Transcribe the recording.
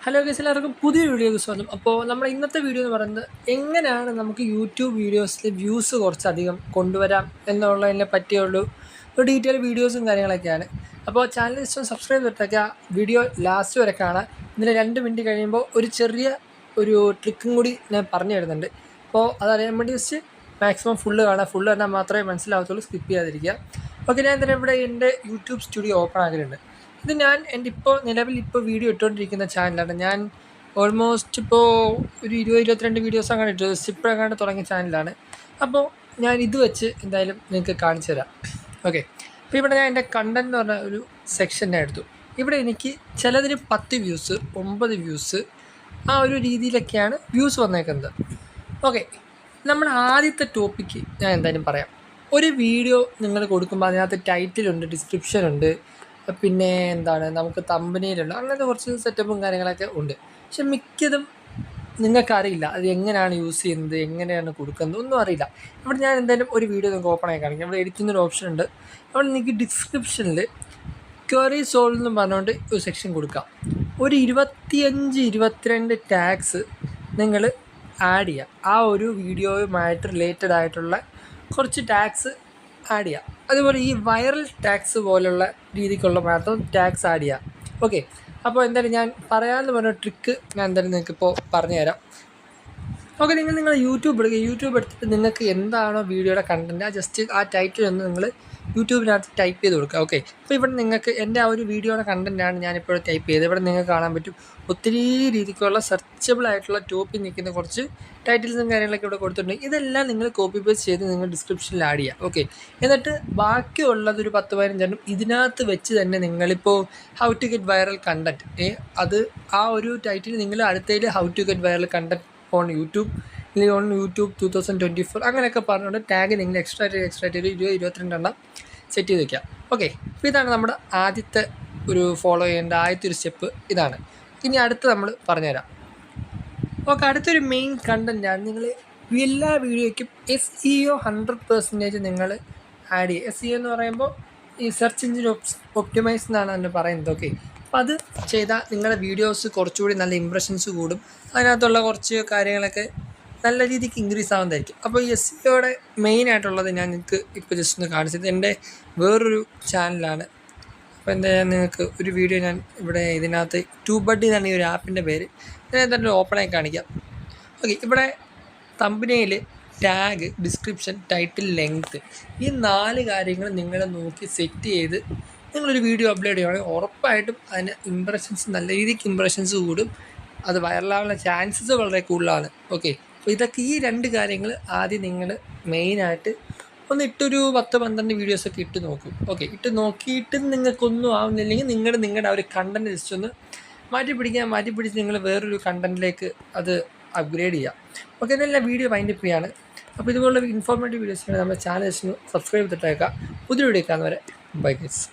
Hello guys, എല്ലാവർക്കും പുതിയൊരു വീഡിയോയ്ക്ക് സ്വാഗതം. അപ്പോൾ നമ്മുടെ ഇന്നത്തെ വീഡിയോ എന്ന് പറയുന്നത് എങ്ങനെയാണ് നമുക്ക് യൂട്യൂബ് വീഡിയോസിൽ വ്യൂസ് കുറച്ചധികം കൊണ്ടുവരാം എന്നുള്ളതിനെ പറ്റിയുള്ള ഒരു ഡീറ്റെയിൽ വീഡിയോസും കാര്യങ്ങളൊക്കെയാണ്. അപ്പോൾ ചാനൽ ഇഷ്ടം സബ്സ്ക്രൈബ് ചെയ്തിട്ടൊക്കെ വീഡിയോ ലാസ്റ്റ് വരെ കാണാം. ഇതിന് 2 മിനിറ്റ് കഴിയുമ്പോൾ ഒരു ചെറിയ ട്രിക്കും കൂടി ഞാൻ പറഞ്ഞു തരുന്നുണ്ട്. അപ്പോൾ അതറിയാൻ വേണ്ടി ജസ്റ്റ് മാക്സിമം ഫുള്ള് കാണാം. ഫുള്ള് കണ്ടാൽ മാത്രമേ മനസ്സിലാവത്തുള്ളൂ, സ്കിപ്പ് ചെയ്യാതിരിക്കുക. ഓക്കെ, ഞാൻ തന്നെ ഇവിടെ എൻ്റെ യൂട്യൂബ് സ്റ്റുഡിയോ ഓപ്പൺ ആക്കിയിട്ടുണ്ട്. ഇത് ഞാൻ എൻ്റെ നിലവിൽ വീഡിയോ ഇട്ടുകൊണ്ടിരിക്കുന്ന ചാനലാണ്. ഞാൻ ഓൾമോസ്റ്റ് ഒരു 22 വീഡിയോസ് അങ്ങനെ ഇട്ടു, ഇപ്പോഴെങ്ങാണ്ട് തുടങ്ങിയ ചാനലാണ്. അപ്പോൾ ഞാൻ ഇത് വെച്ച് എന്തായാലും നിങ്ങൾക്ക് കാണിച്ചു തരാം. ഓക്കെ, അപ്പോൾ ഇവിടെ ഞാൻ എൻ്റെ കണ്ടൻറ് എന്ന് പറഞ്ഞ ഒരു സെക്ഷൻ എടുത്തു. ഇവിടെ എനിക്ക് ചിലതിന് 10 വ്യൂസ്, 9 വ്യൂസ്, ആ ഒരു രീതിയിലൊക്കെയാണ് വ്യൂസ് വന്നേക്കുന്നത്. ഓക്കെ, നമ്മുടെ ആദ്യത്തെ ടോപ്പിക്ക് ഞാൻ എന്തായാലും പറയാം. ഒരു വീഡിയോ നിങ്ങൾ കൊടുക്കുമ്പോൾ അതിനകത്ത് ടൈറ്റിലുണ്ട്, ഡിസ്ക്രിപ്ഷനുണ്ട്, പിന്നെ നമുക്ക് തമ്പനെയിലുണ്ട്, അങ്ങനത്തെ കുറച്ച് സെറ്റപ്പും കാര്യങ്ങളൊക്കെ ഉണ്ട്. പക്ഷെ മിക്കതും നിങ്ങൾക്കറിയില്ല അത് എങ്ങനെയാണ് യൂസ് ചെയ്യുന്നത്, എങ്ങനെയാണ് കൊടുക്കുന്നത്, ഒന്നും അറിയില്ല. ഇവിടെ ഞാൻ എന്തായാലും ഒരു വീഡിയോ നിങ്ങൾക്ക് ഓപ്പൺ ആയി കാണിക്കാം. ഇവിടെ എഡിറ്റിംഗ് ഒരു ഓപ്ഷൻ ഉണ്ട്. അവിടെ നിങ്ങൾക്ക് ഡിസ്ക്രിപ്ഷനിൽ ക്വറി സോൾവ് എന്ന് പറഞ്ഞുകൊണ്ട് ഒരു സെക്ഷൻ കൊടുക്കാം. ഒരു 25-22 ടാഗ്സ് നിങ്ങൾ ആഡ് ചെയ്യുക. ആ ഒരു വീഡിയോയുമായിട്ട് റിലേറ്റഡ് ആയിട്ടുള്ള കുറച്ച് ടാഗ്സ് ആഡ് ചെയ്യുക. അതുപോലെ ഈ വൈറൽ ടാഗ്സ് പോലുള്ള രീതിക്കുള്ള മാത്രം ടാഗ്സ് ആഡ് ചെയ്യുക. ഓക്കെ, അപ്പോൾ എന്തായാലും ഞാൻ പറയാമെന്ന് പറഞ്ഞ ട്രിക്ക് ഞാൻ എന്തായാലും നിങ്ങൾക്കിപ്പോൾ പറഞ്ഞു തരാം. ഓക്കെ, നിങ്ങൾ യൂട്യൂബ് എടുത്തിട്ട് നിങ്ങൾക്ക് എന്താണോ വീഡിയോയുടെ കണ്ടൻറ്റ്, ജസ്റ്റ് ആ ടൈറ്റിൽ ഒന്ന് നിങ്ങൾ യൂട്യൂബിനകത്ത് ടൈപ്പ് ചെയ്ത് കൊടുക്കുക. ഓക്കെ, അപ്പോൾ ഇവിടെ നിങ്ങൾക്ക് എൻ്റെ ആ ഒരു വീഡിയോയുടെ കണ്ടൻറ്റാണ് ഞാനിപ്പോൾ ടൈപ്പ് ചെയ്തത്. ഇവിടെ നിങ്ങൾക്ക് കാണാൻ പറ്റും ഒത്തിരി രീതിക്കുള്ള സെർച്ചബിൾ ആയിട്ടുള്ള ടോപ്പിൽ നിൽക്കുന്ന കുറച്ച് ടൈറ്റിൽസും കാര്യങ്ങളൊക്കെ ഇവിടെ കൊടുത്തിട്ടുണ്ട്. ഇതെല്ലാം നിങ്ങൾ കോപ്പി പേസ്റ്റ് ചെയ്ത് നിങ്ങൾ ഡിസ്ക്രിപ്ഷനിൽ ആഡ് ചെയ്യുക. ഓക്കെ, എന്നിട്ട് ബാക്കിയുള്ളതൊരു 10-15 ഇതിനകത്ത് വെച്ച് തന്നെ നിങ്ങളിപ്പോൾ how to get viral content, അത് ആ ഒരു ടൈറ്റിൽ നിങ്ങൾ അടുത്തതിൽ how to get viral content on YouTube 2024 അങ്ങനെയൊക്കെ പറഞ്ഞുകൊണ്ട് ടാഗ് നിങ്ങൾ എക്സ്ട്രാ 20-22 എണ്ണം സെറ്റ് ചെയ്ത് വയ്ക്കുക. ഓക്കെ, അപ്പോൾ ഇതാണ് നമ്മുടെ ആദ്യത്തെ ഫോളോ ചെയ്യേണ്ട ആദ്യത്തെ ഒരു സ്റ്റെപ്പ് ഇതാണ്. ഇനി അടുത്ത് നമ്മൾ പറഞ്ഞുതരാം. ഓക്കെ, അടുത്തൊരു മെയിൻ കണ്ടൻറ്റാണ് നിങ്ങൾ എല്ലാ വീഡിയോയ്ക്കും SEO 100% നിങ്ങൾ ആഡ് ചെയ്യുക. SEO എന്ന് പറയുമ്പോൾ ഈ സെർച്ച് എഞ്ചിൻ ഒപ്റ്റിമൈസ് എന്നാണ് അതിന് പറയുന്നത്. ഓക്കെ, അപ്പോൾ അത് ചെയ്താൽ നിങ്ങളുടെ വീഡിയോസ് കുറച്ചുകൂടി നല്ല ഇംപ്രഷൻസ് കൂടും. അതിനകത്തുള്ള കുറച്ച് കാര്യങ്ങളൊക്കെ നല്ല രീതിക്ക് ഇൻക്രീസ് ആവുന്നതായിരിക്കും. അപ്പോൾ ഈ SEOയുടെ മെയിനായിട്ടുള്ളത് ഞാൻ നിങ്ങൾക്ക് ഇപ്പോൾ ജസ്റ്റ് ഒന്ന് കാണിച്ചത് എൻ്റെ വേറൊരു ചാനലാണ്. അപ്പോൾ എന്തായാലും നിങ്ങൾക്ക് ഒരു വീഡിയോ ഞാൻ ഇവിടെ ഇതിനകത്ത് ട്യൂബഡി എന്നാണ് ഈ ഒരു ആപ്പിൻ്റെ പേര്. ഞാൻ എന്തായാലും ഓപ്പണായി കാണിക്കാം. ഓക്കെ, ഇവിടെ തമ്പനെയിൽ, ടാഗ്, ഡിസ്ക്രിപ്ഷൻ, ടൈറ്റിൽ, ലെങ്ത്ത്, ഈ 4 കാര്യങ്ങൾ നിങ്ങൾ നോക്കി സെറ്റ് ചെയ്ത് നിങ്ങളൊരു വീഡിയോ അപ്ലോഡ് ചെയ്യുകയാണെങ്കിൽ ഉറപ്പായിട്ടും അതിന് നല്ല രീതിക്ക് ഇംപ്രഷൻസ് കൂടും. അത് വൈറലാകാനുള്ള ചാൻസസ് വളരെ കൂടുതലാണ്. ഓക്കെ, അപ്പോൾ ഇതൊക്കെ ഈ 2 കാര്യങ്ങൾ ആദ്യം നിങ്ങൾ മെയിനായിട്ട് ഒന്ന് ഇട്ടൊരു 10-12 വീഡിയോസൊക്കെ ഇട്ട് നോക്കും. ഓക്കെ, ഇട്ട് നോക്കിയിട്ട് നിങ്ങൾക്കൊന്നും ആവുന്നില്ലെങ്കിൽ നിങ്ങളുടെ ആ ഒരു കണ്ടൻറ്റ് ജസ്റ്റ് ഒന്ന് മാറ്റിപ്പിടിച്ച് നിങ്ങൾ വേറൊരു കണ്ടൻറ്റിലേക്ക് അത് അപ്ഗ്രേഡ് ചെയ്യാം. ഓക്കെ, ഇതെല്ലാം വീഡിയോ വൈൻഡപ്പ് ചെയ്യാണ്. അപ്പോൾ ഇതുപോലുള്ള ഇൻഫോർമേറ്റീവ് വീഡിയോസ് നമ്മുടെ ചാനൽ സബ്സ്ക്രൈബ് ചെയ്തിട്ടേക്കാം. പുതിയ വീഡിയോ കാണുന്നവരെ ബൈ ഗൈസ്.